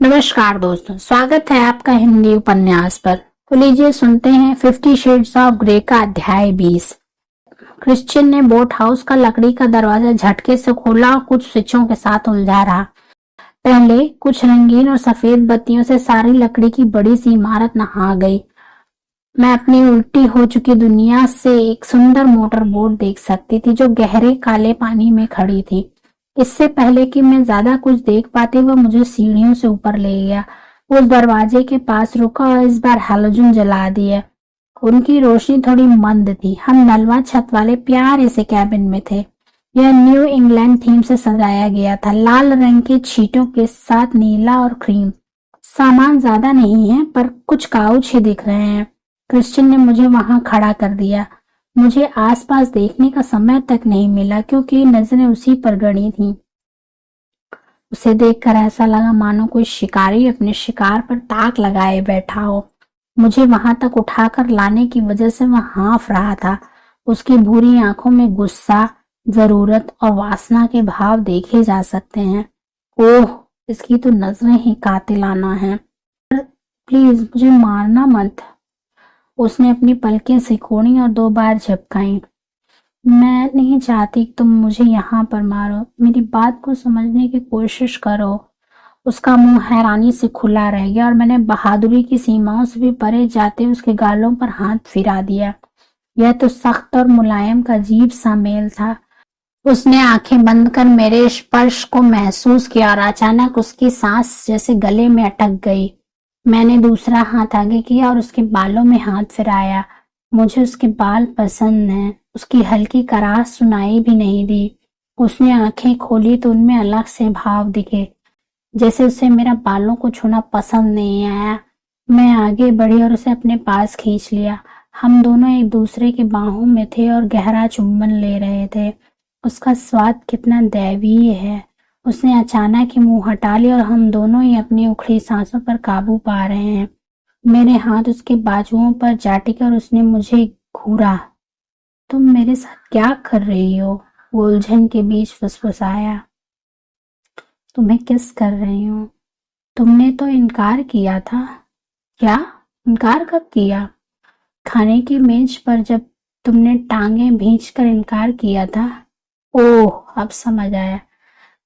नमस्कार दोस्तों, स्वागत है आपका हिंदी उपन्यास पर। तो लीजिए सुनते हैं 50 शेड्स ऑफ ग्रे का अध्याय 20। क्रिश्चियन ने बोट हाउस का लकड़ी का दरवाजा झटके से खोला और कुछ स्विचों के साथ उलझा रहा। पहले कुछ रंगीन और सफेद बत्तियों से सारी लकड़ी की बड़ी सी इमारत नहा गई। मैं अपनी उल्टी हो चुकी दुनिया से एक सुंदर मोटर बोट देख सकती थी जो गहरे काले पानी में खड़ी थी। इससे पहले कि मैं ज्यादा कुछ देख पाती वह मुझे सीढ़ियों से ऊपर ले गया। उस दरवाजे के पास रुका और इस बार हैलोजन जला दिया। उनकी रोशनी थोड़ी मंद थी। हम नलवा छत वाले प्यारे से कैबिन में थे। यह न्यू इंग्लैंड थीम से सजाया गया था, लाल रंग के छींटों के साथ नीला और क्रीम। सामान ज्यादा नहीं है पर कुछ काउच ही दिख रहे हैं। क्रिश्चियन ने मुझे वहां खड़ा कर दिया। मुझे आसपास देखने का समय तक नहीं मिला क्योंकि नजरें उसी पर गड़ी थीं। उसे देखकर ऐसा लगा मानो कोई शिकारी अपने शिकार पर ताक लगाए बैठा हो। मुझे वहां तक उठाकर लाने की वजह से वह हाँफ रहा था। उसकी भूरी आंखों में गुस्सा, जरूरत और वासना के भाव देखे जा सकते हैं। ओह, इसकी तो नजरें ही कातिलाना हैं। प्लीज मुझे मारना मत। उसने अपनी पलकें सिकोड़ी और 2 बार झपकाई। मैं नहीं चाहती कि तुम मुझे यहाँ पर मारो। मेरी बात को समझने की कोशिश करो। उसका मुंह हैरानी से खुला रह गया और मैंने बहादुरी की सीमाओं से भी परे जाते उसके गालों पर हाथ फिरा दिया। यह तो सख्त और मुलायम का अजीब सा मेल था। उसने आंखें बंद कर मेरे स्पर्श को महसूस किया और अचानक उसकी सांस जैसे गले में अटक गई। मैंने दूसरा हाथ आगे किया और उसके बालों में हाथ फिराया। मुझे उसके बाल पसंद हैं। उसकी हल्की कराह सुनाई भी नहीं दी। उसने आंखें खोली तो उनमें अलग से भाव दिखे, जैसे उसे मेरा बालों को छूना पसंद नहीं आया। मैं आगे बढ़ी और उसे अपने पास खींच लिया। हम दोनों एक दूसरे के बाहों में थे और गहरा चुंबन ले रहे थे। उसका स्वाद कितना दैवीय है। उसने अचानक ही मुंह हटा लिया और हम दोनों ही अपनी उखड़ी सांसों पर काबू पा रहे हैं। मेरे हाथ उसके बाजुओं पर जा टिके और उसने मुझे घूरा। तुम मेरे साथ क्या कर रही हो? वो उलझन के बीच फुसफुसाया। तुम्हें किस कर रही हूँ। तुमने तो इनकार किया था। क्या? इनकार कब किया? खाने की मेज पर जब तुमने टांगें भींचकर इनकार किया था। ओह, अब समझ आया।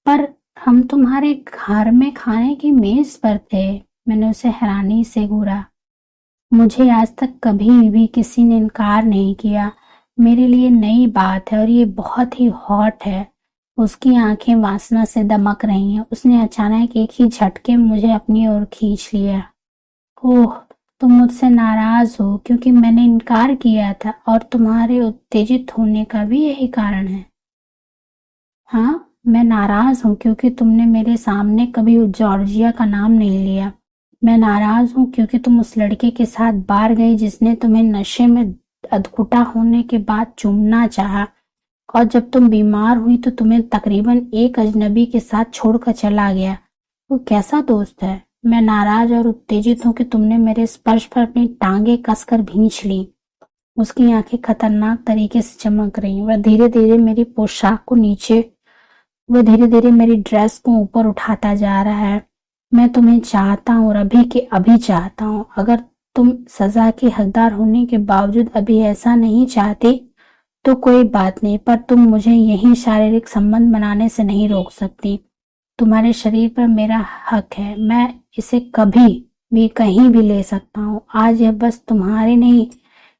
पर हम तुम्हारे घर में खाने की मेज पर थे। मैंने उसे हैरानी से घूरा। मुझे आज तक कभी भी किसी ने इनकार नहीं किया। मेरे लिए नई बात है और ये बहुत ही हॉट है। उसकी आंखें वासना से दमक रही हैं। उसने अचानक एक ही झटके में मुझे अपनी ओर खींच लिया। ओह, तुम मुझसे नाराज हो क्योंकि मैंने इनकार किया था और तुम्हारे उत्तेजित होने का भी यही कारण है। हाँ, मैं नाराज हूँ क्योंकि तुमने मेरे सामने कभी जॉर्जिया का नाम नहीं लिया। मैं नाराज हूँ क्योंकि तुम उस लड़के के साथ बाहर गई जिसने तुम्हें नशे में अधकुटा होने के बाद चूमना चाहा, और जब तुम बीमार हुई तो तुम्हें तकरीबन एक अजनबी के साथ छोड़कर चला गया। वो कैसा दोस्त है। मैं नाराज और उत्तेजित हूँ कि तुमने मेरे स्पर्श पर अपनी टांगे कसकर भींच ली। उसकी आंखें खतरनाक तरीके से चमक रही। वह धीरे धीरे मेरी पोशाक को नीचे वह धीरे धीरे मेरी ड्रेस को ऊपर उठाता जा रहा है। मैं तुम्हें चाहता हूँ और अभी के अभी चाहता हूँ। अगर तुम सजा के हकदार होने के बावजूद अभी ऐसा नहीं चाहती तो कोई बात नहीं, पर तुम मुझे यही शारीरिक संबंध बनाने से नहीं रोक सकती। तुम्हारे शरीर पर मेरा हक है। मैं इसे कभी भी कहीं भी ले सकता हूँ। आज यह बस तुम्हारे नहीं,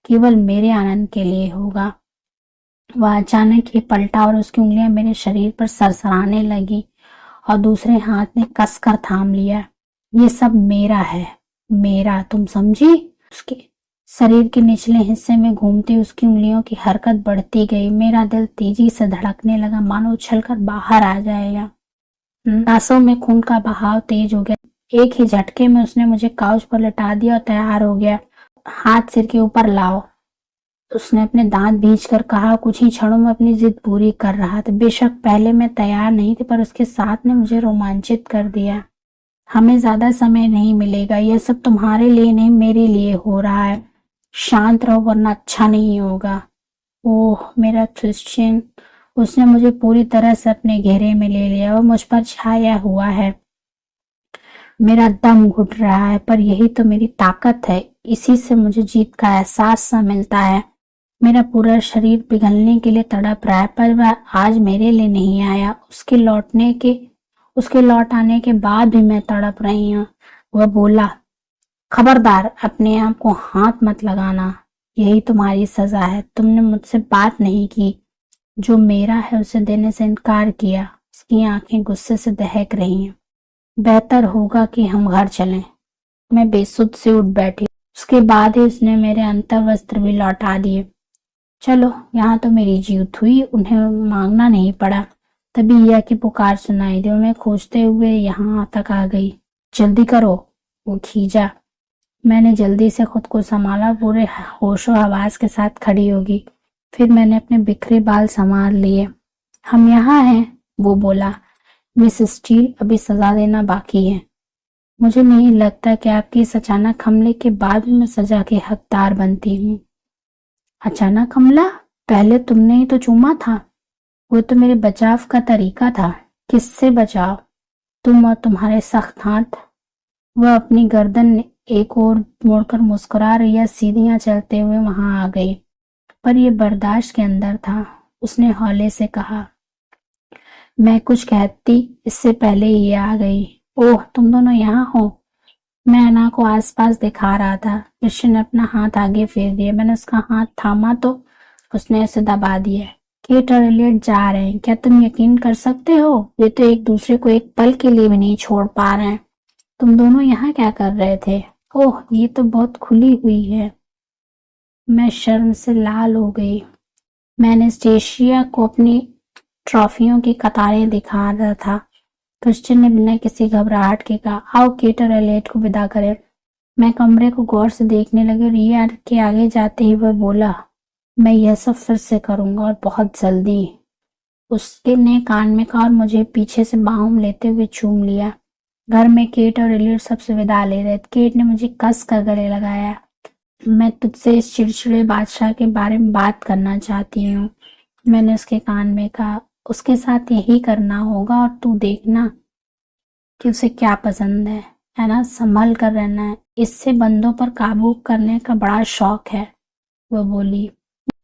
केवल मेरे आनंद के लिए होगा। वह अचानक ही पलटा और उसकी उंगलियां मेरे शरीर पर सरसराने लगी और दूसरे हाथ ने कसकर थाम लिया। ये सब मेरा है, मेरा, तुम समझी? उसके शरीर के निचले हिस्से में घूमती उसकी उंगलियों की हरकत बढ़ती गई। मेरा दिल तेजी से धड़कने लगा, मानो उछलकर बाहर आ जाएगा। सांसों में खून का बहाव तेज हो गया। एक ही झटके में उसने मुझे काउच पर लिटा दिया और तैयार हो गया। हाथ सिर के ऊपर लाओ, उसने अपने दांत भींचकर कहा। कुछ ही क्षणों में अपनी जिद पूरी कर रहा था। बेशक पहले मैं तैयार नहीं थी, पर उसके साथ ने मुझे रोमांचित कर दिया। हमें ज्यादा समय नहीं मिलेगा। यह सब तुम्हारे लिए नहीं, मेरे लिए हो रहा है। शांत रहो वरना अच्छा नहीं होगा। ओह मेरा क्रिश्चियन। उसने मुझे पूरी तरह से अपने घेरे में ले लिया। वह मुझ पर छाया हुआ है। मेरा दम घुट रहा है, पर यही तो मेरी ताकत है। इसी से मुझे जीत का एहसास सा मिलता है। मेरा पूरा शरीर पिघलने के लिए तड़प रहा है, पर वह आज मेरे लिए नहीं आया। उसके लौट आने के बाद भी मैं तड़प रही हूँ। वह बोला, खबरदार, अपने आप को हाथ मत लगाना। यही तुम्हारी सजा है। तुमने मुझसे बात नहीं की। जो मेरा है उसे देने से इनकार किया। उसकी आंखें गुस्से से दहक रही हैं। बेहतर होगा कि हम घर चलें। मैं बेसुध से उठ बैठी। उसके बाद ही उसने मेरे अंतर्वस्त्र भी लौटा दिए। चलो, यहाँ तो मेरी जीत हुई। उन्हें मांगना नहीं पड़ा। तभी यह की पुकार सुनाई दी और मैं खोजते हुए यहाँ तक आ गई। जल्दी करो, वो खींचा। मैंने जल्दी से खुद को संभाला, पूरे होशो हवास के साथ खड़ी होगी। फिर मैंने अपने बिखरे बाल संभाल लिए। हम यहाँ हैं, वो बोला। मिस स्टील, अभी सजा देना बाकी है। मुझे नहीं लगता कि आपके इस अचानक हमले के बाद भी मैं सजा के हकदार बनती हूँ। अचानक हमला? पहले तुमने ही तो चूमा था। वो तो मेरे बचाव का तरीका था। किससे बचाव? तुम और तुम्हारे सख्त हाथ। वह अपनी गर्दन एक ओर मोड़कर मुस्कुरा रही है। सीढ़ियां चलते हुए वहां आ गई, पर यह बर्दाश्त के अंदर था। उसने हौले से कहा, मैं कुछ कहती इससे पहले ये आ गई। ओह, तुम दोनों यहाँ हो। मैं अना को आसपास दिखा रहा था। क्रिश्चियन ने अपना हाथ आगे फेर दिया। मैंने उसका हाथ थामा तो उसने उसे दबा दिया। केट और एलियट जा रहे हैं। क्या तुम यकीन कर सकते हो? वे तो एक दूसरे को एक पल के लिए भी नहीं छोड़ पा रहे हैं। तुम दोनों यहाँ क्या कर रहे थे? ओह, ये तो बहुत खुली हुई है। मैं शर्म से लाल हो गई। मैंने स्टेशिया को अपनी ट्रॉफियों की कतारें दिखा रहा था। क्रिश्चियन ने बिना किसी घबराहट के कहा, आओ केट और एलियट को विदा करें। मैं कमरे को गौर से देखने लगी और रिया के आगे जाते ही वह बोला, मैं यह सब फिर से करूंगा और बहुत जल्दी। उसके ने कान में कहा और मुझे पीछे से बाहों लेते हुए चूम लिया। घर में केट और एलियट सबसे विदा ले रहे थे। केट ने मुझे कस कर गले लगाया। मैं तुझसे इस चिड़चिड़े बादशाह के बारे में बात करना चाहती हूँ, मैंने उसके कान में कहा। उसके साथ यही करना होगा और तू देखना कि उसे क्या पसंद है ना? संभल कर रहना है। इससे बंदों पर काबू करने का बड़ा शौक है, वो बोली।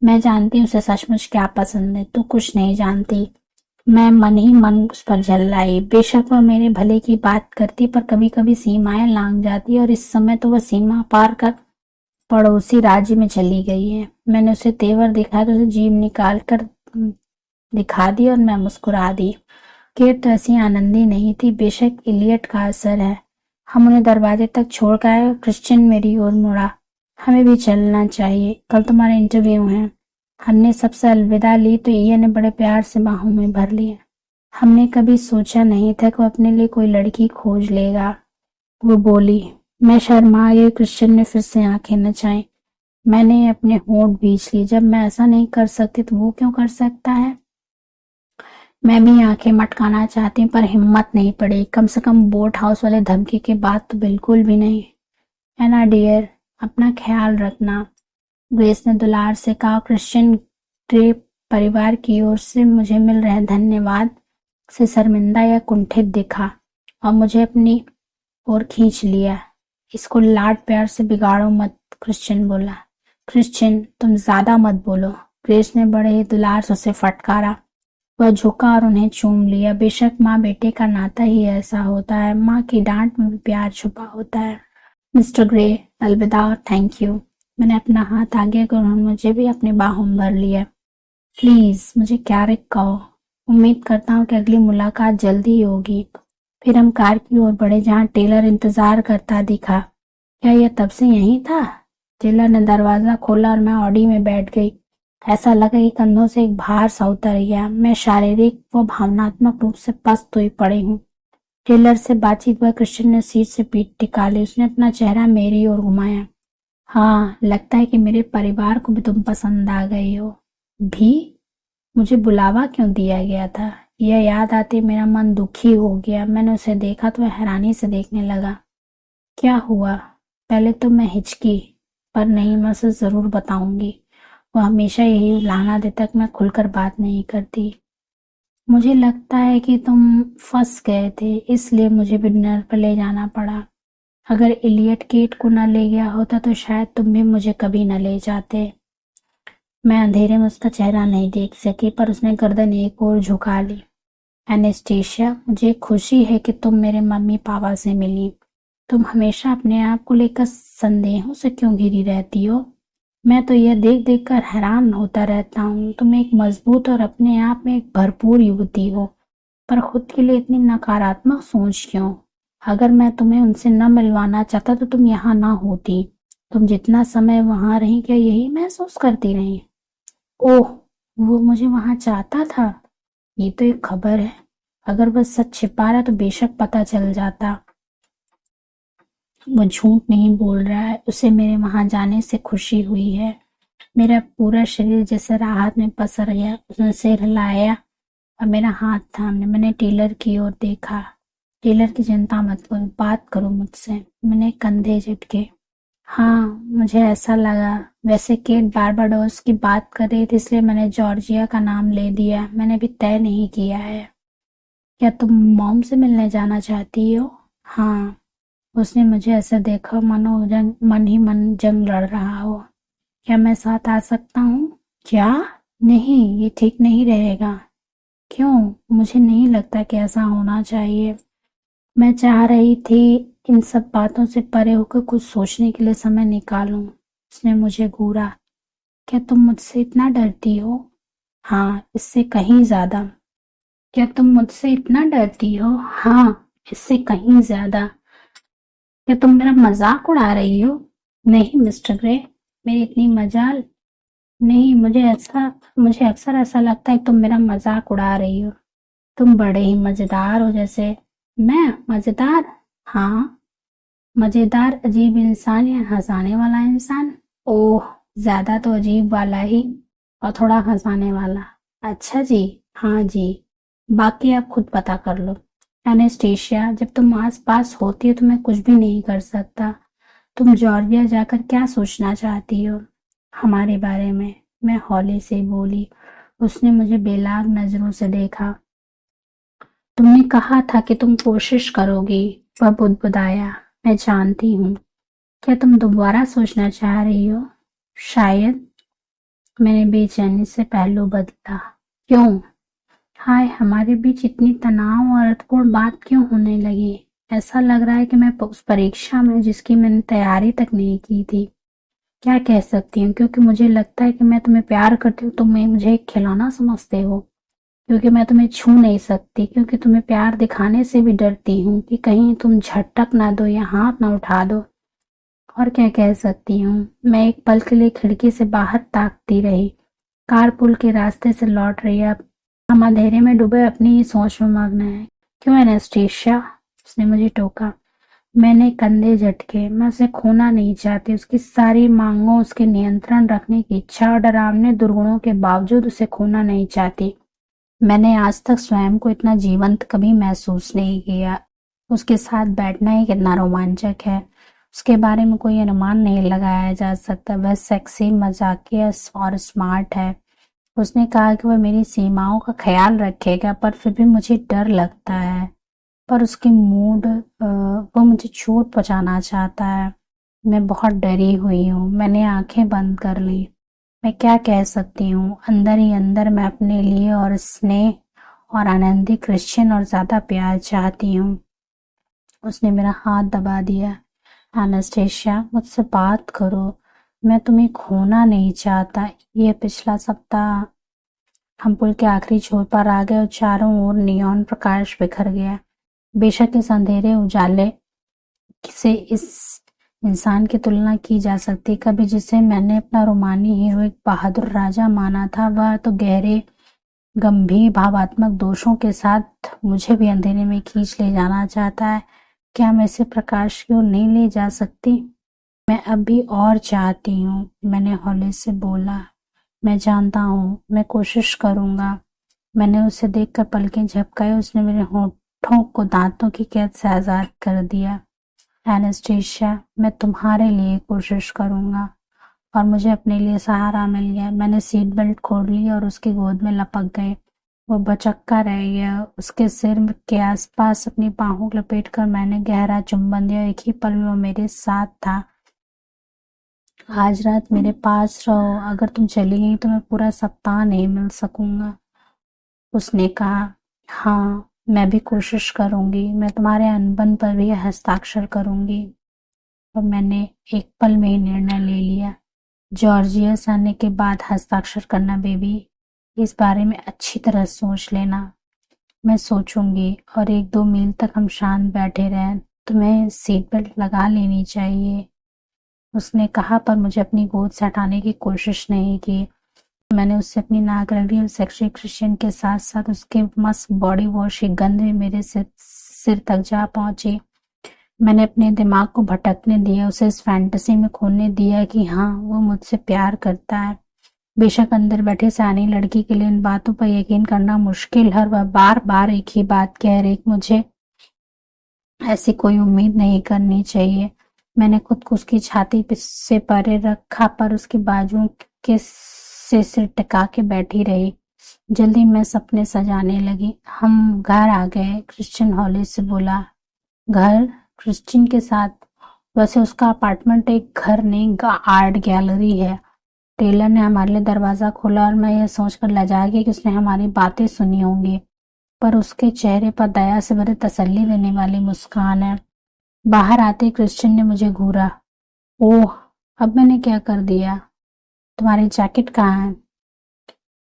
मैं जानती हूँ उसे सचमुच क्या पसंद है। तू कुछ नहीं जानती। मैं मन ही मन उस पर झल्लाई। बेशक वह मेरे भले की बात करती, पर कभी कभी सीमाएं लांघ जाती और इस समय तो वह सीमा पार कर पड़ोसी राज्य में चली गई है। मैंने उसे तेवर दिखाया तो उसे जीभ निकाल कर दिखा दी और मैं मुस्कुरा दी। केट तो ऐसी आनंदी नहीं थी। बेशक इलियट का असर है। हम उन्हें दरवाजे तक छोड़ कर आए। क्रिश्चियन मेरी ओर मुड़ा। हमें भी चलना चाहिए, कल तुम्हारा इंटरव्यू है। हमने सबसे अलविदा ली तो इया ने बड़े प्यार से बाहों में भर लिया। हमने कभी सोचा नहीं था कि वो अपने लिए कोई लड़की खोज लेगा, वो बोली। मैं शर्मा गई। क्रिश्चियन ने फिर से आंखें नचाई। मैंने अपने होंठ भींच लिए। जब मैं ऐसा नहीं कर सकती तो वो क्यों कर सकता है? मैं भी आंखें मटकाना चाहती हूँ, पर हिम्मत नहीं पड़ी। कम से कम बोट हाउस वाले धमकी के बाद तो बिल्कुल भी नहीं। एना डियर, अपना ख्याल रखना, ग्रेस ने दुलार से कहा। क्रिश्चियन ग्रे परिवार की ओर से मुझे मिल रहे धन्यवाद से शर्मिंदा या कुंठित दिखा और मुझे अपनी ओर खींच लिया। इसको लाड प्यार से बिगाड़ो मत, क्रिश्चियन बोला। क्रिश्चियन, तुम ज्यादा मत बोलो, ग्रेस ने बड़े ही दुलार से उसे फटकारा। वह झुका और उन्हें चूम लिया। बेशक माँ बेटे का नाता ही ऐसा होता है। माँ की डांट में भी प्यार छुपा होता है। मिस्टर ग्रे, अलविदा और थैंक यू। मैंने अपना हाथ आगे कर उन्होंने मुझे भी अपने बाहों में भर लिया। प्लीज मुझे क्यारिक कहो। उम्मीद करता हूँ कि अगली मुलाकात जल्दी ही होगी। फिर हम कार की ओर बढ़े जहाँ टेलर इंतजार करता दिखा। क्या यह तब से यहीं था? टेलर ने दरवाजा खोला और मैं ऑडी में बैठ गई। ऐसा लगा कि कंधों से एक भार सा उतर गया। मैं शारीरिक व भावनात्मक रूप से पस्त हुई पड़ी हूँ। टेलर से बातचीत हुआ। क्रिश्चियन ने सीट से पीठ टिका ली। उसने अपना चेहरा मेरी ओर घुमाया। हाँ, लगता है कि मेरे परिवार को भी तुम पसंद आ गई हो। भी? मुझे बुलावा क्यों दिया गया था? यह याद आते मेरा मन दुखी हो गया। मैंने उसे देखा तो वह हैरानी से देखने लगा। क्या हुआ? पहले तो मैं हिचकी, पर नहीं, मैं उसे जरूर बताऊंगी। वो हमेशा यही लाना देता कि मैं खुलकर बात नहीं करती। मुझे लगता है कि तुम फंस गए थे, इसलिए मुझे भी डिनर पर ले जाना पड़ा। अगर इलियट केट को न ले गया होता तो शायद तुम भी मुझे कभी न ले जाते। मैं अंधेरे में उसका चेहरा नहीं देख सकी, पर उसने गर्दन एक ओर झुका ली। एनेस्टेशिया, मुझे खुशी है कि तुम मेरे मम्मी पापा से मिली। तुम हमेशा अपने आप को लेकर संदेहों से क्यों घिरी रहती हो? मैं तो यह देख देख कर हैरान होता रहता हूँ। तुम एक मजबूत और अपने आप में एक भरपूर युवती हो, पर खुद के लिए इतनी नकारात्मक सोच क्यों? अगर मैं तुम्हें उनसे न मिलवाना चाहता तो तुम यहाँ ना होती। तुम जितना समय वहां रही, क्या यही महसूस करती रही? ओह, वो मुझे वहां चाहता था। ये तो एक खबर है। अगर वह सच छिपा रहा तो बेशक पता चल जाता। वो झूठ नहीं बोल रहा है। उसे मेरे वहां जाने से खुशी हुई है। मेरा पूरा शरीर जैसे राहत में पसर गया। उसने सिर हिलाया और मेरा हाथ थामने। मैंने टेलर की ओर देखा। टेलर की चिंता मत करो, बात करो मुझसे। मैंने कंधे झटके। हाँ, मुझे ऐसा लगा। वैसे केट बारबाडोस की बात कर रही थी, इसलिए मैंने जॉर्जिया का नाम ले दिया। मैंने अभी तय नहीं किया है। क्या तुम मॉम से मिलने जाना चाहती हो? हाँ। उसने मुझे ऐसा देखा मानो मन ही मन जंग लड़ रहा हो। क्या मैं साथ आ सकता हूँ? क्या? नहीं, ये ठीक नहीं रहेगा। क्यों? मुझे नहीं लगता कि ऐसा होना चाहिए। मैं चाह रही थी इन सब बातों से परे होकर कुछ सोचने के लिए समय निकालूं। उसने मुझे घूरा। क्या तुम मुझसे इतना डरती हो? हाँ, इससे कहीं ज्यादा। क्या तुम मुझसे इतना डरती हो? हाँ, इससे कहीं ज्यादा। क्या तुम मेरा मजाक उड़ा रही हो? नहीं मिस्टर ग्रे, मेरी इतनी मजाल नहीं। मुझे अक्सर ऐसा लगता है कि तुम मेरा मजाक उड़ा रही हो। तुम बड़े ही मजेदार हो जैसे। मैं मजेदार? हाँ, मजेदार अजीब इंसान या हंसाने वाला इंसान? ओह, ज्यादा तो अजीब वाला ही और थोड़ा हंसाने वाला। अच्छा जी। हाँ जी। बाकी आप खुद पता कर लो। एनेस्टेशिया, जब तुम आस पास होती हो तो मैं कुछ भी नहीं कर सकता। तुम जॉर्जिया जाकर क्या सोचना चाहती हो? हमारे बारे में, मैं हौले से बोली। उसने मुझे बेलाग नजरों से देखा। तुमने कहा था कि तुम कोशिश करोगी। वह बुदबुदाया। मैं जानती हूँ। क्या तुम दोबारा सोचना चाह रही हो? शायद। मैंने बेचैनी से पहलू बदला। क्यों? हाय, हमारे बीच इतनी तनाव और अर्थपूर्ण बात क्यों होने लगी? ऐसा लग रहा है कि मैं उस परीक्षा में जिसकी मैंने तैयारी तक नहीं की थी। क्या कह सकती हूँ? क्योंकि मुझे लगता है कि मैं तुम्हें प्यार करती हूँ, तुम मुझे एक खिलौना समझते हो। क्योंकि मैं तुम्हें छू नहीं सकती, क्योंकि तुम्हें प्यार दिखाने से भी डरती हूँ कि कहीं तुम झटक ना दो या हाथ ना उठा दो। और क्या कह सकती हूँ? मैं एक पल के लिए खिड़की से बाहर ताकती रही। कार पुल के रास्ते से लौट रही है। अब हम अंधेरे में डूबे अपनी ही सोच में मग्न है। क्यों एनेस्टेशिया? उसने मुझे टोका। मैंने कंधे झटके। मैं उसे खोना नहीं चाहती। उसकी सारी मांगों, उसके नियंत्रण रखने की इच्छा और डरावने दुर्गुणों के बावजूद उसे खोना नहीं चाहती। मैंने आज तक स्वयं को इतना जीवंत कभी महसूस नहीं किया। उसके साथ बैठना ही कितना रोमांचक है। उसके बारे में कोई अनुमान नहीं लगाया जा सकता। वह सेक्सी, मजाकिया और स्मार्ट है। उसने कहा कि वह मेरी सीमाओं का ख्याल रखेगा, पर फिर भी मुझे डर लगता है। पर उसकी वो मुझे चोट पहुंचाना चाहता है। मैं बहुत डरी हुई हूँ। मैंने आंखें बंद कर ली। मैं क्या कह सकती हूँ? अंदर ही अंदर मैं अपने लिए और स्नेह और आनंदी क्रिश्चियन और ज्यादा प्यार चाहती हूँ। उसने मेरा हाथ दबा दिया। एनास्टेशिया, मुझसे बात करो। मैं तुम्हें खोना नहीं चाहता। ये पिछला सप्ताह हम पुल के आखिरी छोर पर आ गए और चारों ओर नियॉन प्रकाश बिखर गया। बेशक इस अंधेरे उजाले से इस इंसान की तुलना की जा सकती। कभी जिसे मैंने अपना रोमानी हीरो, एक बहादुर राजा माना था, वह तो गहरे गंभीर भावात्मक दोषों के साथ मुझे भी अंधेरे में खींच ले जाना चाहता है। क्या मैं इसे प्रकाश की ओर नहीं ले जा सकती? मैं अब भी और चाहती हूँ, मैंने हौले से बोला। मैं जानता हूँ, मैं कोशिश करूंगा। मैंने उसे देखकर पलकें झपकाई। उसने मेरे होठों को दांतों की कैद से आजाद कर दिया। एनेस्टेशिया, मैं तुम्हारे लिए कोशिश करूंगा। और मुझे अपने लिए सहारा मिल गया। मैंने सीट बेल्ट खोल ली और उसकी गोद में लपक गए। वो बचक्का रह गया। उसके सिर के आसपास अपनी बाहों लपेटकर मैंने गहरा चुंबन दिया। एक ही पल में वो मेरे साथ था। आज रात मेरे पास रहो, अगर तुम चली गई तो मैं पूरा सप्ताह नहीं मिल सकूंगा। उसने कहा, हाँ मैं भी कोशिश करूंगी, मैं तुम्हारे अनबन पर भी हस्ताक्षर करूंगी। और मैंने एक पल में ही निर्णय ले लिया। जॉर्जिया से आने के बाद हस्ताक्षर करना बेबी, इस बारे में अच्छी तरह सोच लेना। मैं सोचूंगी। और 1-2 मील तक हम शांत बैठे रहे। तुम्हें सीट बेल्ट लगा लेनी चाहिए, उसने कहा, पर मुझे अपनी गोद से हटाने की कोशिश नहीं की। मैंने उससे अपनी नाक रगड़ी और सेक्सी क्रिश्चियन के साथ साथ उसके मस्त बॉडी वॉश की गंध भी मेरे सिर तक जा पहुंची। मैंने अपने दिमाग को भटकने दिया, उसे इस फैंटेसी में खोने दिया कि हाँ वो मुझसे प्यार करता है। बेशक अंदर बैठे सयानी लड़की के लिए इन बातों पर यकीन करना मुश्किल है। वह बार बार एक ही बात कह रही, मुझे ऐसी कोई उम्मीद नहीं करनी चाहिए। मैंने खुद को उसकी छाती से परे रखा, पर उसकी बाजुओं के से सिर टिका के बैठी रही। जल्दी मैं सपने सजाने लगी। हम घर आ गए। क्रिश्चियन हॉली से बोला, घर? क्रिश्चियन के साथ? वैसे उसका अपार्टमेंट एक घर नहीं, आर्ट गैलरी है। टेलर ने हमारे लिए दरवाजा खोला और मैं यह सोचकर लजा गई कि उसने हमारी बातें सुनी होंगी, पर उसके चेहरे पर दया से भरे तसल्ली देने वाली मुस्कान है। बाहर आते क्रिश्चियन ने मुझे घूरा। ओह, अब मैंने क्या कर दिया? तुम्हारी जैकेट कहाँ है?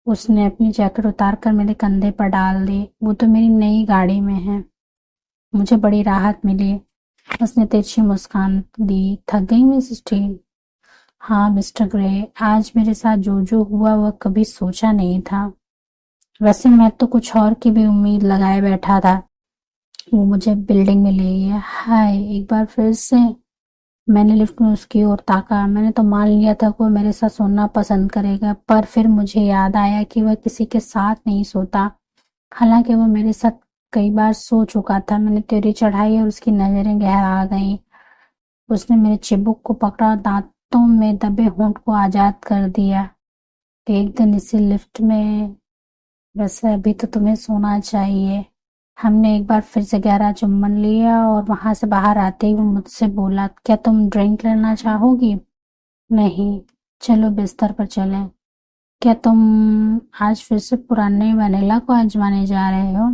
उसने अपनी जैकेट उतारकर मेरे कंधे पर डाल दी। वो तो मेरी नई गाड़ी में है। मुझे बड़ी राहत मिली। उसने तिरछी मुस्कान दी। थक गई मिस स्टील? हाँ मिस्टर ग्रे, आज मेरे साथ जो जो हुआ वह कभी सोचा नहीं था। वैसे मैं तो कुछ और की भी उम्मीद लगाए बैठा था। वो मुझे बिल्डिंग में ले गया। हाय, एक बार फिर से। मैंने लिफ्ट में उसकी ओर ताका। मैंने तो मान लिया था कि वो मेरे साथ सोना पसंद करेगा, पर फिर मुझे याद आया कि वह किसी के साथ नहीं सोता। हालांकि वो मेरे साथ कई बार सो चुका था। मैंने तेरी चढ़ाई और उसकी नजरें गहरा गईं। उसने मेरे चिबुक को पकड़ा, दांतों में दबे होंठ को आजाद कर दिया। एक दिन इसी लिफ्ट में। वैसे अभी तो तुम्हें सोना चाहिए। हमने एक बार फिर से गहरा चुम्बन लिया और वहां से बाहर आते ही वो मुझसे बोला, क्या तुम ड्रिंक लेना चाहोगी? नहीं। चलो बिस्तर पर चलें। क्या तुम आज फिर से पुराने वैनिला को आजमाने जा रहे हो?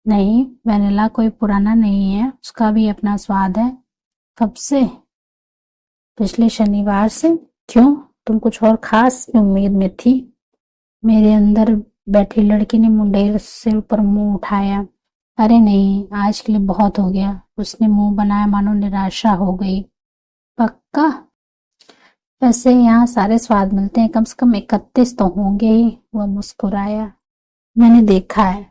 नहीं, वैनिला कोई पुराना नहीं है, उसका भी अपना स्वाद है। कब से? पिछले शनिवार से। क्यों, तुम कुछ और खास की उम्मीद में थी? मेरे अंदर बैठी लड़की ने मुंडेर से ऊपर मुंह उठाया। अरे नहीं, आज के लिए बहुत हो गया। उसने मुंह बनाया मानो निराशा हो गई। पक्का? वैसे यहाँ सारे स्वाद मिलते हैं, कम से कम 31 तो होंगे ही। वह मुस्कुराया। मैंने देखा है।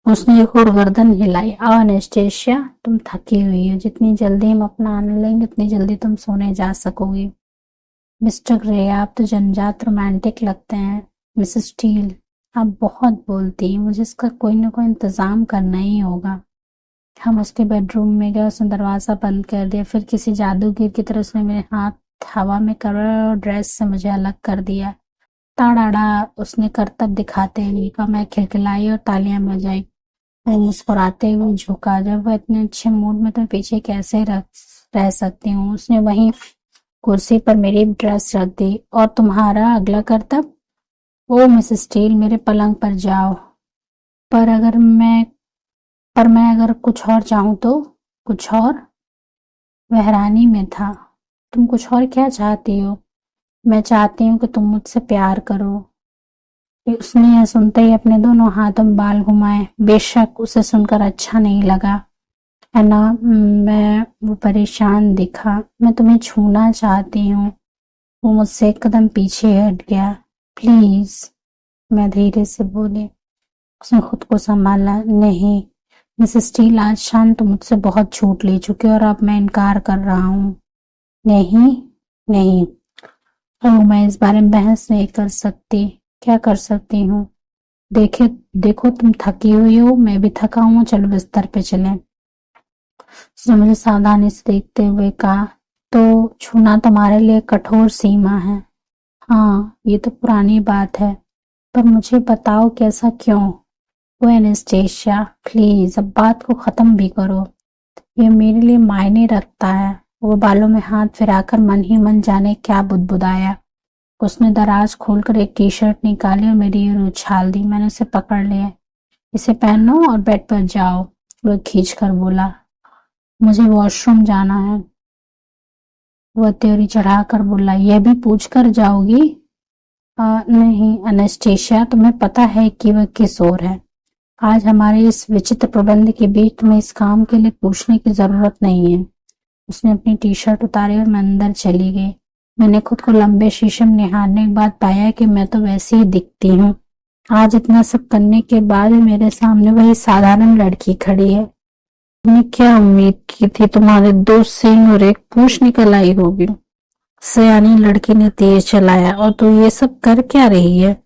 उसने एक और गर्दन हिलाई। एनेस्टेशिया, तुम थकी हुई हो। जितनी जल्दी हम अपना आनंद लेंगे उतनी जल्दी तुम सोने जा सकोगी। मिस्टर ग्रे, आप तो जन्मजात रोमांटिक लगते हैं। मिसेस स्टील, आप बहुत बोलती हैं। मुझे इसका कोई ना कोई इंतजाम करना ही होगा। हम उसके बेडरूम में गए। उसने दरवाजा बंद कर दिया। फिर किसी जादूगर की तरह उसने मेरे हाथ हवा में कर और ड्रेस से मुझे अलग कर दिया। ताड़ाड़ा, उसने करतब दिखाते हुए कहा। मैं खिलखिलाई और तालियां बजाई। वो मुस्कुराते हुए झुका। जब वह इतने अच्छे मूड में, तो पीछे कैसे रह सकती हूँ। उसने वहीं कुर्सी पर मेरी ड्रेस रख दी। और तुम्हारा अगला करतब? ओ मिसेस स्टील, मेरे पलंग पर जाओ। पर मैं अगर कुछ और चाहूं तो? कुछ और? वह हैरानी में था। तुम कुछ और क्या चाहती हो? मैं चाहती हूँ कि तुम मुझसे प्यार करो। उसने यह सुनते ही अपने दोनों हाथों में बाल घुमाए। बेशक उसे सुनकर अच्छा नहीं लगा, है ना? वो परेशान दिखा। मैं तुम्हें छूना चाहती हूँ। वो मुझसे एक कदम पीछे हट गया। प्लीज, मैं धीरे से बोली। उसने खुद को संभाला। नहीं मिसेस स्टील, आज शाम तुम मुझसे बहुत छूट ले चुके हो और अब मैं इनकार कर रहा हूँ। नहीं नहीं, मैं इस बारे में बहस नहीं कर सकती। क्या कर सकती हूँ? देखो तुम थकी हुई हो, मैं भी थका हूँ। चलो बिस्तर पे चलें। उसने मुझे सावधानी से देखते हुए कहा, तो छूना तुम्हारे लिए कठोर सीमा है। हाँ, ये तो पुरानी बात है। पर मुझे बताओ कि ऐसा क्यों? वो एनेस्टेशिया, प्लीज अब बात को खत्म भी करो। ये मेरे लिए मायने रखता है। वो बालों में हाथ फिराकर मन ही मन जाने क्या बुदबुदाया। उसने दराज खोलकर एक टी शर्ट निकाली और मेरी ओर उछाल दी। मैंने उसे पकड़ लिया। इसे पहनो और बेड पर जाओ, वो खींच कर बोला। मुझे वॉशरूम जाना है। वह त्योरी चढ़ाकर बोला, यह भी पूछ कर जाओगी? नहीं एनेस्टेशिया, तुम्हें पता है कि वह किस ओर है। आज हमारे इस विचित्र प्रबंध के बीच तुम्हें इस काम के लिए पूछने की जरूरत नहीं है। उसने अपनी टी शर्ट उतारी और मैं अंदर चली गई। मैंने खुद को लंबे शीशे में निहारने के बाद पाया कि मैं तो वैसे ही दिखती हूँ। आज इतना सब करने के बाद मेरे सामने वही साधारण लड़की खड़ी है। तुमने क्या उम्मीद की थी तुम्हारे 2 सींग और 1 पूंछ निकल आई होगी? सयानी लड़की ने तेज चलाया। और तू ये सब कर क्या रही है?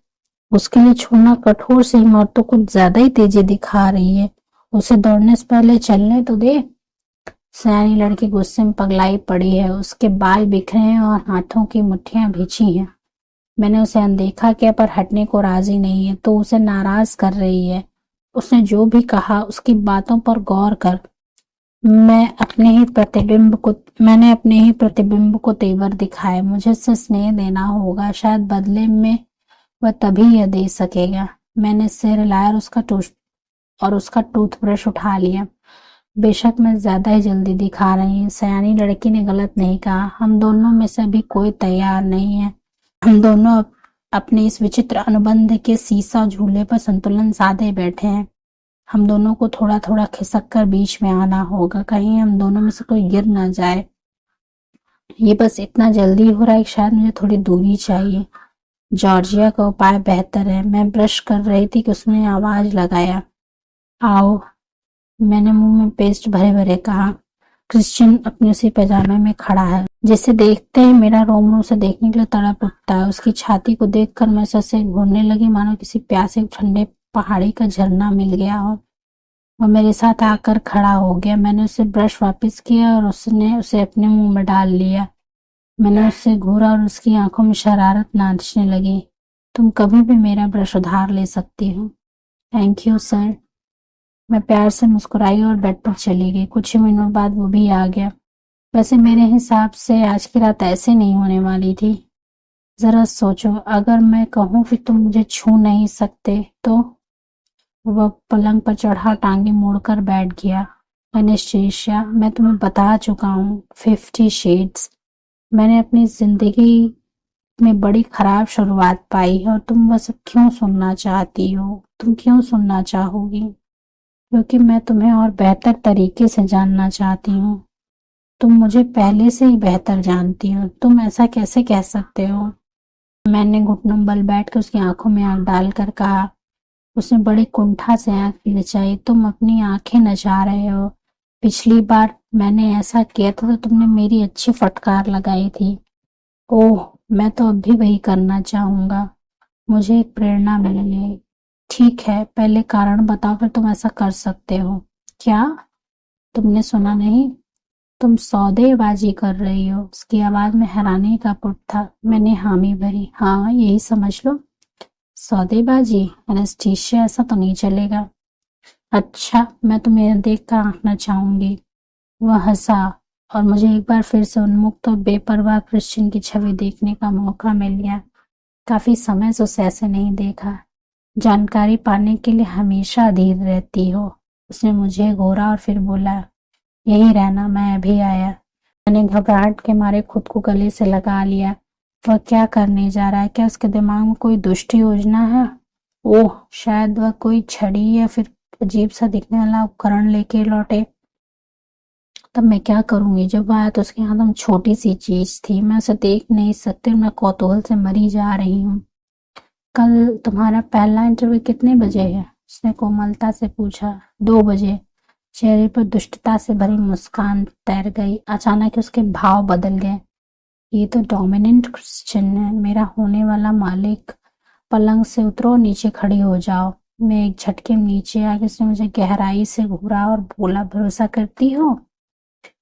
उसके लिए छोड़ना कठोर सींग और तो कुछ ज्यादा ही तेजी दिखा रही है। उसे दौड़ने से पहले चलने तो दे। सयानी लड़की गुस्से में पगलाई पड़ी है। उसके बाल बिखरे हैं और हाथों की मुट्ठियां भिंची हैं। मैंने उसे अनदेखा किया पर हटने को राजी नहीं है। तो उसे नाराज कर रही है। उसने जो भी कहा उसकी बातों पर गौर कर। मैंने अपने ही प्रतिबिंब को तेवर दिखाए। मुझे उससे स्नेह देना होगा, शायद बदले में वह तभी यह दे सकेगा। मैंने सिर हिलाया और उसका टूथब्रश उठा लिया। बेशक मैं ज्यादा ही जल्दी दिखा रही हूँ। सयानी लड़की ने गलत नहीं कहा। हम दोनों में से अभी कोई तैयार नहीं है। हम दोनों अपने इस विचित्र अनुबंध के सीसा झूले पर संतुलन साधे बैठे हैं। हम दोनों को थोड़ा थोड़ा खिसक कर बीच में आना होगा, कहीं हम दोनों में से कोई गिर ना जाए। ये बस इतना जल्दी हो रहा है कि शायद मुझे थोड़ी दूरी चाहिए। जॉर्जिया का उपाय बेहतर है। मैं ब्रश कर रही थी कि उसने आवाज लगाया, आओ। मैंने मुंह में पेस्ट भरे भरे कहा। क्रिश्चियन अपने उसी पैजामे में खड़ा है, जिसे देखते ही मेरा रोम उसे देखने के लिए तड़प उठता है। उसकी छाती को देखकर मैं ससे घूरने लगी, मानो किसी प्यासे ठंडे पहाड़ी का झरना मिल गया हो। वो मेरे साथ आकर खड़ा हो गया। मैंने उसे ब्रश वापस किया और उसने उसे अपने मुंह में डाल लिया। मैंने उससे घूरा और उसकी आंखों में शरारत नाचने लगी। तुम कभी भी मेरा ब्रश उधार ले सकती हो। Thank you sir. मैं प्यार से मुस्कुराई और बेड पर चली गई। कुछ ही मिनटों बाद वो भी आ गया। वैसे मेरे हिसाब से आज की रात ऐसे नहीं होने वाली थी। जरा सोचो, अगर मैं कहूँ कि तुम मुझे छू नहीं सकते तो? वह पलंग पर चढ़ा टांगे मोड़कर बैठ गया। एनेस्टेशिया, मैं तुम्हें बता चुका हूँ 50 शेड्स। मैंने अपनी जिंदगी में बड़ी खराब शुरुआत पाई है और तुम बस क्यों सुनना चाहती हो? तुम क्यों सुनना चाहोगी? क्योंकि मैं तुम्हें और बेहतर तरीके से जानना चाहती हूँ। तुम मुझे पहले से ही बेहतर जानती हो। तुम ऐसा कैसे कह सकते हो? मैंने घुटनों बल बैठकर उसकी आंखों में आंख डालकर कहा। उसने बड़ी कुंठा से आंख नचाई। तुम अपनी आंखें नचा रहे हो। पिछली बार मैंने ऐसा किया था तो तुमने मेरी अच्छी फटकार लगाई थी। ओह, मैं तो अब भी वही करना चाहूंगा। मुझे एक प्रेरणा मिली है। ठीक है, पहले कारण बताओ, फिर तुम ऐसा कर सकते हो। क्या? तुमने सुना नहीं? तुम सौदेबाजी कर रही हो। उसकी आवाज में हैरानी का पुट था। मैंने हामी भरी। हाँ, यही समझ लो। सौदेबाजी? एनेस्टेशिया, ऐसा तो नहीं चलेगा। अच्छा, मैं तुम्हें देख कर आंकना चाहूंगी। वह हंसा और मुझे एक बार फिर से उन्मुक्त और बेपरवाह क्रिश्चियन की छवि देखने का मौका मिल गया। काफी समय से उसे ऐसे नहीं देखा। जानकारी पाने के लिए हमेशा अधीर रहती हो। उसने मुझे घूरा और फिर बोला, यही रहना, मैं अभी आया। मैंने घबराहट के मारे खुद को गले से लगा लिया। वह क्या करने जा रहा है? क्या उसके दिमाग में कोई दुष्ट योजना है? ओह, शायद वह कोई छड़ी या फिर अजीब सा दिखने वाला उपकरण लेके लौटे। तब मैं क्या करूंगी? जब वह आया तो उसके हाथ में छोटी सी चीज थी। मैं उसे देख नहीं सकती। मैं कौतूहल से मरी जा रही हूँ। कल तुम्हारा पहला इंटरव्यू कितने बजे है? उसने कोमलता से पूछा। 2 बजे। चेहरे पर दुष्टता से भरी मुस्कान तैर गई। अचानक उसके भाव बदल गए। ये तो डोमिनेंट क्रिश्चियन है। मेरा होने वाला मालिक। पलंग से उतरो, नीचे खड़ी हो जाओ। मैं एक झटके में नीचे आ गई। उसने मुझे गहराई से घूरा और बोला, भरोसा करती हो?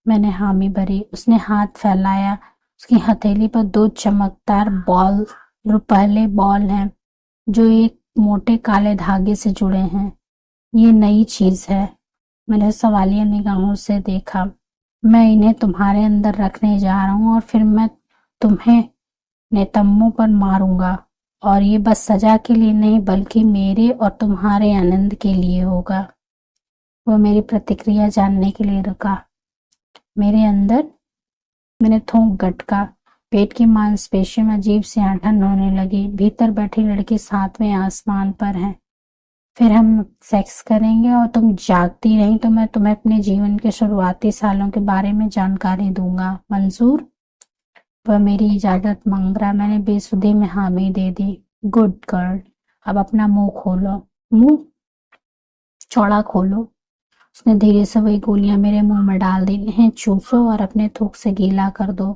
मैंने हामी भरी। उसने हाथ फैलाया। उसकी हथेली पर 2 चमकदार बॉल, रुपहले बॉल हैं। जो एक मोटे काले धागे से जुड़े हैं। ये नई चीज है। मैंने सवालिया निगाहों से देखा। मैं इन्हें तुम्हारे अंदर रखने जा रहा हूं और फिर मैं तुम्हें नेतम्मों पर मारूंगा, और ये बस सजा के लिए नहीं बल्कि मेरे और तुम्हारे आनंद के लिए होगा। वो मेरी प्रतिक्रिया जानने के लिए रुका। मेरे अंदर? मैंने थूक गटका। पेट की मांसपेशियों में अजीब सी ऐंठन होने लगी। भीतर बैठी लड़की 7वें आसमान पर है। फिर हम सेक्स करेंगे और तुम जागती रही तो मैं तुम्हें अपने जीवन के शुरुआती सालों के बारे में जानकारी दूंगा। मंजूर? वह मेरी इजाजत मांग रहा। मैंने बेसुधी में हामी दे दी। गुड गर्ल, अब अपना मुंह खोलो। मुंह चौड़ा खोलो। उसने धीरे से वही गोलियां मेरे मुंह में डाल दी। इन्हें चूसो और अपने थूक से गीला कर दो।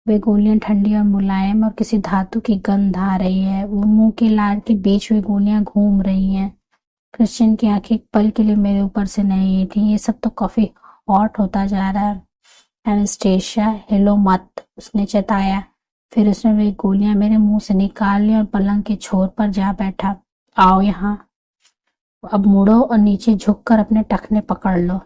वे गोलियां ठंडी और मुलायम और किसी धातु की गंध आ रही है। वो मुंह की लार के बीच वे गोलियां घूम रही हैं। क्रिश्चियन की आंखें एक पल के लिए मेरे ऊपर से नहीं थी। ये सब तो काफी हॉट होता जा रहा है। एनास्टेशिया, हिलो मत, उसने चेताया। फिर उसने वे गोलियां मेरे मुंह से निकाल ली और पलंग के छोर पर जा बैठा। आओ यहाँ, अब मुड़ो और नीचे झुककर अपने टखने पकड़ लो।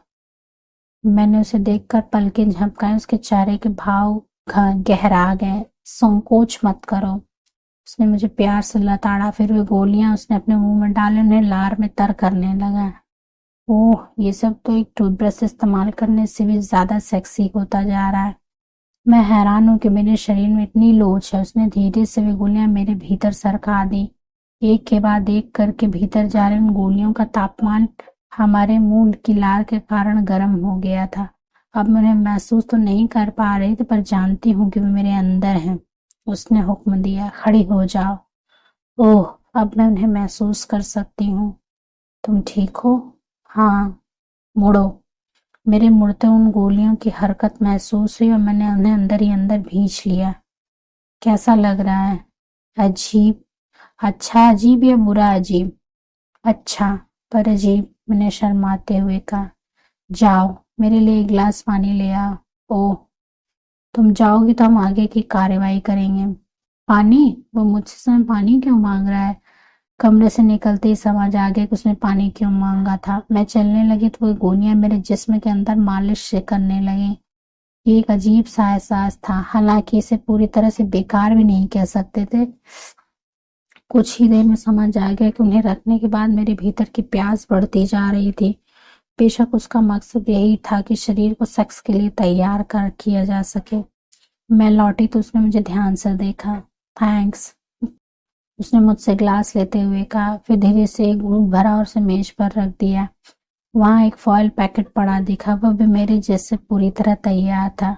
मैंने उसे देखकर पलकें झपकाए। उसके चेहरे के भाव गहरा गए। संकोच मत करो, उसने मुझे प्यार से लताड़ा। फिर वे गोलियां उसने अपने मुंह में डाले, उन्हें लार में तर करने लगा। ओह, ये सब तो एक टूथब्रश इस्तेमाल करने से भी ज्यादा सेक्सी होता जा रहा है। मैं हैरान हूं कि मेरे शरीर में इतनी लोच है। उसने धीरे से वे गोलियां मेरे भीतर सरका दी। एक के बाद एक करके भीतर जा रही उन गोलियों का तापमान हमारे मुंह की लार के कारण गर्म हो गया था। अब मैं उन्हें महसूस तो नहीं कर पा रही थी, पर जानती हूँ कि वे मेरे अंदर हैं। उसने हुक्म दिया, खड़ी हो जाओ। ओह, अब मैं उन्हें महसूस कर सकती हूँ। तुम ठीक हो? हाँ। मुड़ो। मेरे मुड़ते उन गोलियों की हरकत महसूस हुई और मैंने उन्हें अंदर ही अंदर भींच लिया। कैसा लग रहा है? अजीब। अच्छा अजीब या बुरा अजीब? अच्छा पर अजीब, मैंने शर्माते हुए कहा। जाओ, मेरे लिए एक गिलास पानी ले आओ। ओह, तुम जाओगी तो हम आगे की कार्रवाई करेंगे। पानी? वो मुझसे समय पानी क्यों मांग रहा है? कमरे से निकलते ही समझ आ गया कि उसने पानी क्यों मांगा था। मैं चलने लगी तो वो गोलियां मेरे जिस्म के अंदर मालिश से करने लगी। ये एक अजीब सा एहसास था, हालांकि इसे पूरी तरह से बेकार भी नहीं कह सकते थे। कुछ ही देर में समझ आ गया कि उन्हें रखने के बाद मेरे भीतर की प्यास बढ़ती जा रही थी। बेशक उसका मकसद यही था कि शरीर को सेक्स के लिए तैयार कर किया जा सके। मैं लौटी तो उसने मुझे ध्यान से देखा। थैंक्स, उसने मुझसे ग्लास लेते हुए कहा। फिर धीरे से एक घूंट भरा और उसे मेज पर रख दिया। वहां एक फॉयल पैकेट पड़ा दिखा। वह भी मेरे जैसे पूरी तरह तैयार था।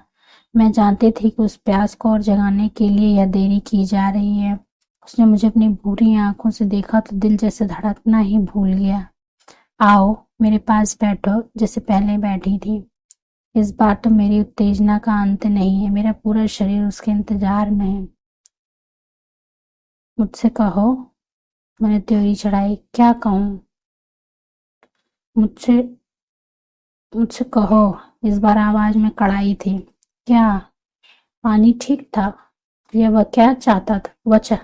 मैं जानती थी कि उस प्यास को और जगाने के लिए यह देरी की जा रही है। उसने मुझे अपनी भूरी आंखों से देखा तो दिल जैसे धड़कना ही भूल गया। आओ, मेरे पास बैठो जैसे पहले बैठी थी। इस बार तो मेरी उत्तेजना का अंत नहीं है। मेरा पूरा शरीर उसके इंतजार में है। मुझसे कहो, मैंने त्योरी चढ़ाई। क्या कहूं? मुझसे मुझसे कहो। इस बार आवाज में कड़ाई थी। क्या? पानी ठीक था? यह वह क्या चाहता था?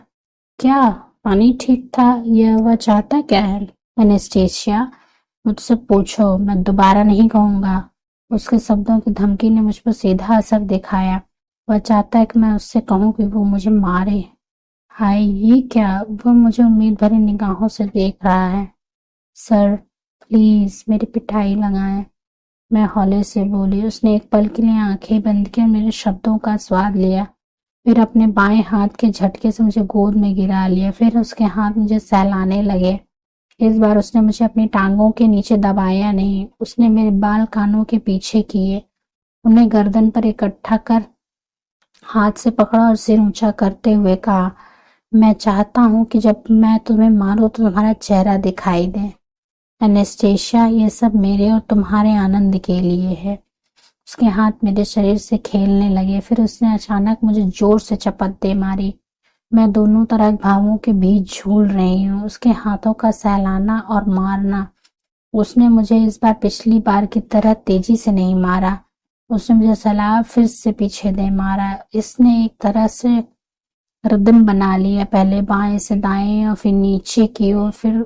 क्या पानी ठीक था? यह वह चाहता क्या है? एनेस्टेशिया, मुझसे पूछो, मैं दोबारा नहीं कहूंगा। उसके शब्दों की धमकी ने मुझ पर सीधा असर दिखाया। वह चाहता है कि मैं उससे कहूं कि वो मुझे मारे। हाय, ये क्या? वह मुझे उम्मीद भरी निगाहों से देख रहा है। सर, प्लीज मेरी पिटाई लगाएं, मैं हौले से बोली। उसने एक पल के लिए आंखें बंद की और मेरे शब्दों का स्वाद लिया। फिर अपने बाएं हाथ के झटके से मुझे गोद में गिरा लिया। फिर उसके हाथ मुझे सहलाने लगे। इस बार उसने मुझे अपनी टांगों के नीचे दबाया नहीं। उसने मेरे बाल कानों के पीछे किए, उन्हें गर्दन पर इकट्ठा कर हाथ से पकड़ा और सिर ऊंचा करते हुए कहा, मैं चाहता हूं कि जब मैं तुम्हें मारूं तो तुम्हारा चेहरा दिखाई दे। एनेस्टेशिया, ये सब मेरे और तुम्हारे आनंद के लिए है। उसके हाथ मेरे शरीर से खेलने लगे। फिर उसने अचानक मुझे जोर से चपत दे मारी। मैं दोनों तरह भावों के बीच झूल रही हूँ। उसके हाथों का सहलाना और मारना। उसने मुझे इस बार पिछली बार की तरह तेजी से नहीं मारा। उसने मुझे सलाह फिर से पीछे दे मारा। इसने एक तरह से रिदम बना लिया, पहले बाएं से दाएं और फिर नीचे की ओर। फिर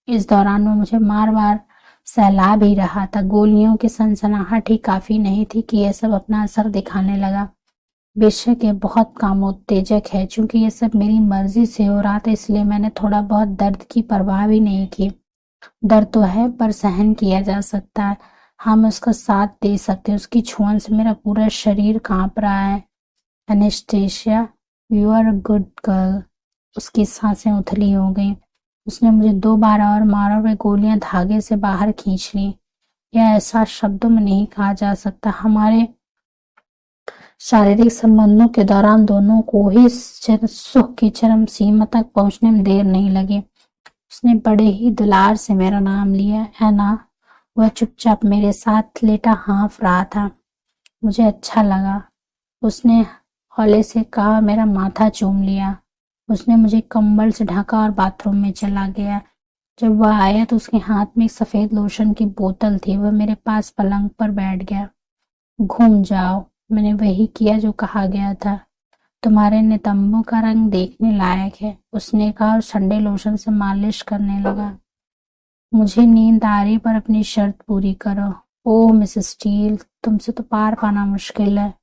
इस दौरान में मुझे बार बार सैलाब ही रहा था। गोलियों की सनसनाहट ही काफी नहीं थी कि यह सब अपना असर दिखाने लगा। बेशक ये बहुत कामोत्तेजक है, चूंकि ये सब मेरी मर्जी से हो रहा था, इसलिए मैंने थोड़ा बहुत दर्द की परवाह भी नहीं की। दर्द तो है पर सहन किया जा सकता है, हम उसका साथ दे सकते हैं। उसकी छुअन से मेरा पूरा शरीर कांप रहा है। Anastasia, you are a good girl. उसकी सांसें उथली हो गई। उसने मुझे 2 बार और मारा और वे गोलियां धागे से बाहर खींच ली। यह ऐसा शब्दों में नहीं कहा जा सकता। हमारे शारीरिक संबंधों के दौरान दोनों को ही सुख की चरम सीमा तक पहुंचने में देर नहीं लगी। उसने बड़े ही दुलार से मेरा नाम लिया, एना। वह चुपचाप मेरे साथ लेटा हाँफ रहा था। मुझे अच्छा लगा। उसने हौले से कहा, मेरा माथा चूम लिया। उसने मुझे कंबल से ढका और बाथरूम में चला गया। जब वह आया तो उसके हाथ में एक सफेद लोशन की बोतल थी। वह मेरे पास पलंग पर बैठ गया। घूम जाओ। मैंने वही किया जो कहा गया था। तुम्हारे नितंबों का रंग देखने लायक है, उसने कहा और ठंडे लोशन से मालिश करने लगा। मुझे नींद आ रही पर अपनी शर्त पूरी करो। ओह मिसेस स्टील, तुमसे तो पार पाना मुश्किल है।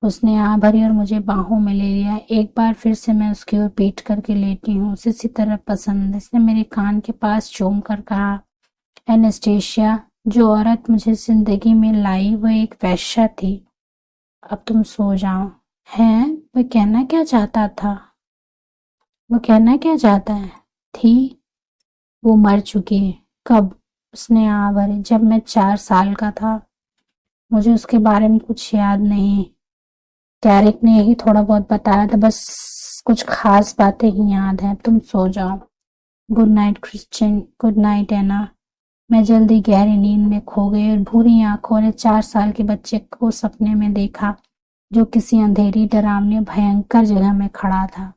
उसने आ भरी और मुझे बाहों में ले लिया। एक बार फिर से मैं उसकी ओर पीट करके लेटी हूँ। उसे इसी तरह पसंद है। इसने मेरे कान के पास चूम कर कहा, एनेस्टेशिया, जो औरत मुझे जिंदगी में लाई वह एक वेश्या थी। अब तुम सो जाओ। हैं? वह कहना क्या चाहता था? वो कहना क्या चाहता है? थी? वो मर चुकी है। कब? उसने आ भरी, जब मैं 4 साल का था। मुझे उसके बारे में कुछ याद नहीं। कैरिक ने यही थोड़ा बहुत बताया था, बस कुछ खास बातें ही याद हैं। तुम सो जाओ। Good night Christian. Good night Ana. मैं जल्दी गहरी नींद में खो गई और भूरी आंखों ने 4 साल के बच्चे को सपने में देखा, जो किसी अंधेरी डरावनी भयंकर जगह में खड़ा था।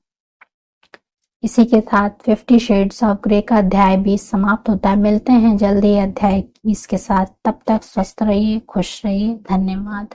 इसी के साथ 50 शेड्स ऑफ ग्रे का अध्याय 20 समाप्त होता है। मिलते हैं जल्दी अध्याय 21 के साथ। तब तक स्वस्थ रहिए, खुश रहिए। धन्यवाद।